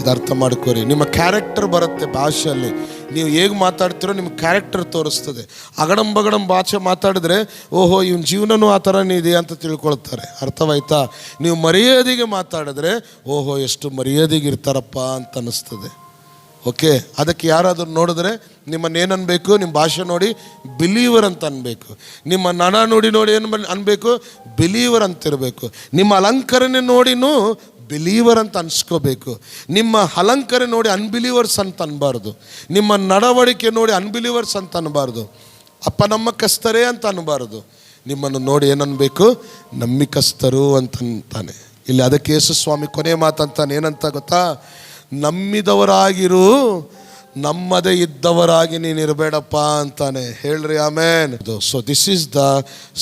ಇದು ಅರ್ಥ ಮಾಡ್ಕೋರಿ. ನಿಮ್ಮ ಕ್ಯಾರೆಕ್ಟರ್ ಬರುತ್ತೆ ಭಾಷೆಯಲ್ಲಿ. ನೀವು ಹೇಗೆ ಮಾತಾಡ್ತಿರೋ ನಿಮ್ಮ ಕ್ಯಾರೆಕ್ಟರ್ ತೋರಿಸ್ತದೆ. ಅಗಡಂಬಗಡಂ ಭಾಷೆ ಮಾತಾಡಿದ್ರೆ ಓಹೋ ಇವನ ಜೀವನನೂ ಆ ಥರನೇ ಇದೆ ಅಂತ ತಿಳ್ಕೊಳ್ತಾರೆ. ಅರ್ಥವಾಯ್ತಾ? ನೀವು ಮರ್ಯಾದೆಗೆ ಮಾತಾಡಿದ್ರೆ ಓಹೋ ಎಷ್ಟು ಮರ್ಯಾದೆಗೆ ಇರ್ತಾರಪ್ಪ ಅಂತ ಅನ್ನಿಸ್ತದೆ. ಓಕೆ, ಅದಕ್ಕೆ ಯಾರಾದರೂ ನೋಡಿದ್ರೆ ನಿಮ್ಮನ್ನೇನನ್ಬೇಕು? ನಿಮ್ಮ ಭಾಷೆ ನೋಡಿ ಬಿಲೀವರ್ ಅಂತ ಅನ್ಬೇಕು. ನಿಮ್ಮ ನಡ ನೋಡಿ ಏನು ಅನ್ಬೇಕು? ಬಿಲೀವರ್ ಅಂತಿರಬೇಕು. ನಿಮ್ಮ ಅಲಂಕರಣೆ ನೋಡಿನೂ ಬಿಲೀವರ್ ಅಂತ ಅನ್ಸ್ಕೋಬೇಕು. ನಿಮ್ಮ ಅಲಂಕಾರ ನೋಡಿ ಅನ್ಬಿಲೀವರ್ಸ್ ಅಂತ ಅನ್ಬಾರ್ದು. ನಿಮ್ಮ ನಡವಳಿಕೆ ನೋಡಿ ಅನ್ಬಿಲೀವರ್ಸ್ ಅಂತ ಅನ್ಬಾರ್ದು. ಅಪ್ಪ ನಮ್ಮಕ್ಕಸ್ತರೇ ಅಂತ ಅನ್ಬಾರ್ದು. ನಿಮ್ಮನ್ನು ನೋಡಿ ಏನನ್ಬೇಕು? ನಂಬಿಕಸ್ತರು ಅಂತಾನೆ ಇಲ್ಲಿ. ಅದಕ್ಕೆ ಯೇಸು ಸ್ವಾಮಿ ಕೊನೆ ಮಾತಂತಾನೆ, ಏನಂತ ಗೊತ್ತಾ? ನಂಬಿದವರಾಗಿರು, ನಮ್ಮದೇ ಇದ್ದವರಾಗಿ ನೀನಿರಬೇಡಪ್ಪ ಅಂತಾನೆ. ಹೇಳ್ರಿ amen. So this is the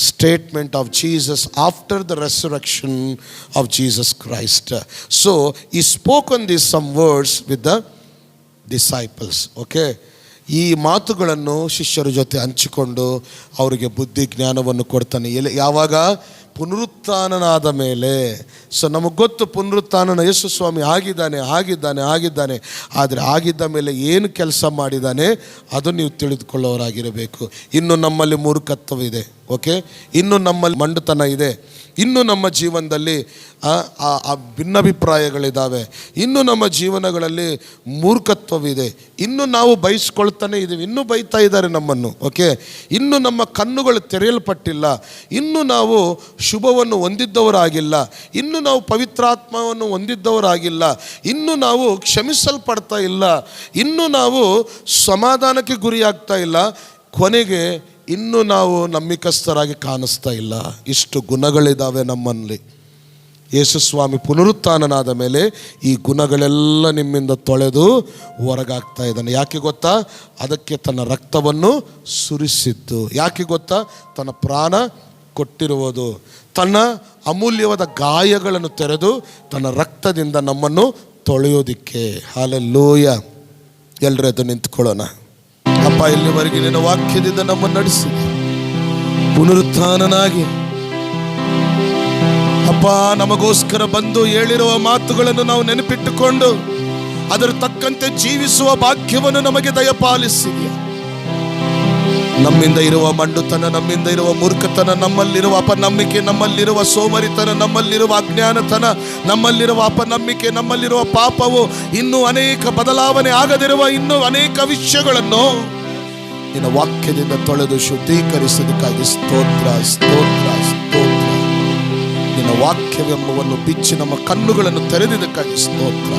statement of Jesus after the resurrection of Jesus Christ. So he spoken this some words with the disciples. Okay, ಈ ಮಾತುಗಳನ್ನು ಶಿಷ್ಯರ ಜೊತೆ ಹಂಚಿಕೊಂಡು ಅವರಿಗೆ ಬುದ್ಧಿ ಜ್ಞಾನವನ್ನು ಕೊಡ್ತಾನೆ. ಯಾವಾಗ? ಪುನರುತ್ಥಾನನಾದ ಮೇಲೆ. ಸೊ ನಮಗೆ ಗೊತ್ತು ಪುನರುತ್ಥಾನನ ಯೇಸು ಸ್ವಾಮಿ ಆಗಿದ್ದಾನೆ. ಆದರೆ ಆಗಿದ್ದ ಮೇಲೆ ಏನು ಕೆಲಸ ಮಾಡಿದ್ದಾನೆ ಅದು ನೀವು ತಿಳಿದುಕೊಳ್ಳೋರಾಗಿರಬೇಕು. ಇನ್ನು ನಮ್ಮಲ್ಲಿ ಮೂರ್ಖತ್ವವಿದೆ. ಓಕೆ, ಇನ್ನು ನಮ್ಮಲ್ಲಿ ಮಂಡುತನ ಇದೆ. ಇನ್ನು ನಮ್ಮ ಜೀವನದಲ್ಲಿ ಭಿನ್ನಾಭಿಪ್ರಾಯಗಳಿದ್ದಾವೆ. ಇನ್ನು ನಮ್ಮ ಜೀವನಗಳಲ್ಲಿ ಮೂರ್ಖತ್ವವಿದೆ. ಇನ್ನು ನಾವು ಬಯಸ್ಕೊಳ್ತಾನೆ ಇದ್ದೀವಿ. ಇನ್ನೂ ಬೈತಾ ಇದ್ದಾರೆ ನಮ್ಮನ್ನು. ಓಕೆ, ಇನ್ನು ನಮ್ಮ ಕಣ್ಣುಗಳು ತೆರೆಯಲ್ಪಟ್ಟಿಲ್ಲ. ಇನ್ನು ನಾವು ಶುಭವನ್ನು ಹೊಂದಿದ್ದವರಾಗಿಲ್ಲ. ಇನ್ನು ನಾವು ಪವಿತ್ರಾತ್ಮವನ್ನು ಹೊಂದಿದ್ದವರಾಗಿಲ್ಲ. ಇನ್ನು ನಾವು ಕ್ಷಮಿಸಲ್ಪಡ್ತಾ ಇಲ್ಲ. ಇನ್ನು ನಾವು ಸಮಾಧಾನಕ್ಕೆ ಗುರಿಯಾಗ್ತಾ ಇಲ್ಲ. ಕೊನೆಗೆ ಇನ್ನು ನಾವು ನಂಬಿಕಸ್ಥರಾಗಿ ಕಾಣಿಸ್ತಾ ಇಲ್ಲ. ಇಷ್ಟು ಗುಣಗಳಿದ್ದಾವೆ ನಮ್ಮಲ್ಲಿ. ಯೇಸು ಸ್ವಾಮಿ ಪುನರುತ್ಥಾನನಾದ ಮೇಲೆ ಈ ಗುಣಗಳೆಲ್ಲ ನಿಮ್ಮಿಂದ ತೊಳೆದು ಹೊರಗಾಗ್ತಾ ಇದ್ದಾನೆ. ಯಾಕೆ ಗೊತ್ತಾ? ಅದಕ್ಕೆ ತನ್ನ ರಕ್ತವನ್ನು ಸುರಿಸಿದ್ದು. ಯಾಕೆ ಗೊತ್ತಾ? ತನ್ನ ಪ್ರಾಣ ಕೊಟ್ಟಿರುವುದು. ತನ್ನ ಅಮೂಲ್ಯವಾದ ಗಾಯಗಳನ್ನು ತೆರೆದು ತನ್ನ ರಕ್ತದಿಂದ ನಮ್ಮನ್ನು ತೊಳೆಯೋದಿಕ್ಕೆ. ಹಲ್ಲೆಲೂಯಾ. ಎಲ್ಲರೂ ಎದ್ದು ನಿಂತ್ಕೊಳ್ಳೋಣ. ಅಪ್ಪ, ಇಲ್ಲಿವರೆಗೆ ನಿನ್ನ ವಾಕ್ಯದಿಂದ ನಮ್ಮನ್ನು ನಡೆಸಿ ಪುನರುತ್ಥಾನನಾಗಿ ಅಪ್ಪ ನಮಗೋಸ್ಕರ ಬಂದು ಹೇಳಿರುವ ಮಾತುಗಳನ್ನು ನಾವು ನೆನಪಿಟ್ಟುಕೊಂಡು ಅದರ ತಕ್ಕಂತೆ ಜೀವಿಸುವ ಭಾಗ್ಯವನ್ನು ನಮಗೆ ದಯಪಾಲಿಸಿದೆಯಾ. ನಮ್ಮಿಂದ ಇರುವ ಮಂಡುತನ, ನಮ್ಮಿಂದ ಇರುವ ಮೂರ್ಖತನ, ನಮ್ಮಲ್ಲಿರುವ ಅಪನಂಬಿಕೆ, ನಮ್ಮಲ್ಲಿರುವ ಸೋಮರಿತನ, ನಮ್ಮಲ್ಲಿರುವ ಅಜ್ಞಾನತನ, ನಮ್ಮಲ್ಲಿರುವ ಅಪನಂಬಿಕೆ, ನಮ್ಮಲ್ಲಿರುವ ಪಾಪವು, ಇನ್ನೂ ಅನೇಕ ಬದಲಾವಣೆ ಆಗದಿರುವ ಇನ್ನೂ ಅನೇಕ ವಿಷಯಗಳನ್ನು ನಿನ್ನ ವಾಕ್ಯದಿಂದ ತೊಳೆದು ಶುದ್ಧೀಕರಿಸೋದಕ್ಕಾಗಿ ಸ್ತೋತ್ರ ಸ್ತೋತ್ರ ಸ್ತೋತ್ರ. ನಿನ್ನ ವಾಕ್ಯವೆಂಬುವನ್ನು ಬಿಚ್ಚಿ ನಮ್ಮ ಕಣ್ಣುಗಳನ್ನು ತೆರೆದಿದ್ದಕ್ಕಾಗಿ ಸ್ತೋತ್ರ.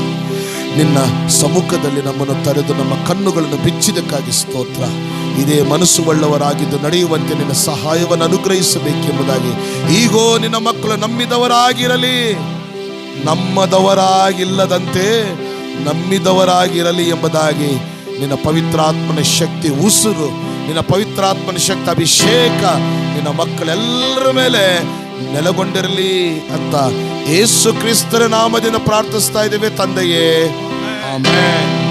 ನಿನ್ನ ಸಮ್ಮುಖದಲ್ಲಿ ನಮ್ಮನ್ನು ತೆರೆದು ನಮ್ಮ ಕಣ್ಣುಗಳನ್ನು ಬಿಚ್ಚಿದಕ್ಕಾಗಿ ಸ್ತೋತ್ರ. ಇದೇ ಮನಸ್ಸು ಉಳ್ಳವರಾಗಿದ್ದು ನಡೆಯುವಂತೆ ನಿನ್ನ ಸಹಾಯವನ್ನು ಅನುಗ್ರಹಿಸಬೇಕೆಂಬುದಾಗಿ ಈಗೋ ನಿನ್ನ ಮಕ್ಕಳು ನಂಬಿದವರಾಗಿರಲಿ, ನಮ್ಮದವರಾಗಿಲ್ಲದಂತೆ ನಂಬಿದವರಾಗಿರಲಿ ಎಂಬುದಾಗಿ ನಿನ್ನ ಪವಿತ್ರಾತ್ಮನ ಶಕ್ತಿ ಉಸುರು, ನಿನ್ನ ಪವಿತ್ರಾತ್ಮನ ಶಕ್ತಿ ಅಭಿಷೇಕ ನಿನ್ನ ಮಕ್ಕಳೆಲ್ಲರ ಮೇಲೆ ನೆಲೆಗೊಂಡಿರಲಿ ಅಂತ ಯೇಸು ಕ್ರಿಸ್ತರ ನಾಮದಿಂದ ಪ್ರಾರ್ಥಿಸ್ತಾ ಇದ್ದೇವೆ ತಂದೆಯೇ, ಆಮೆನ್.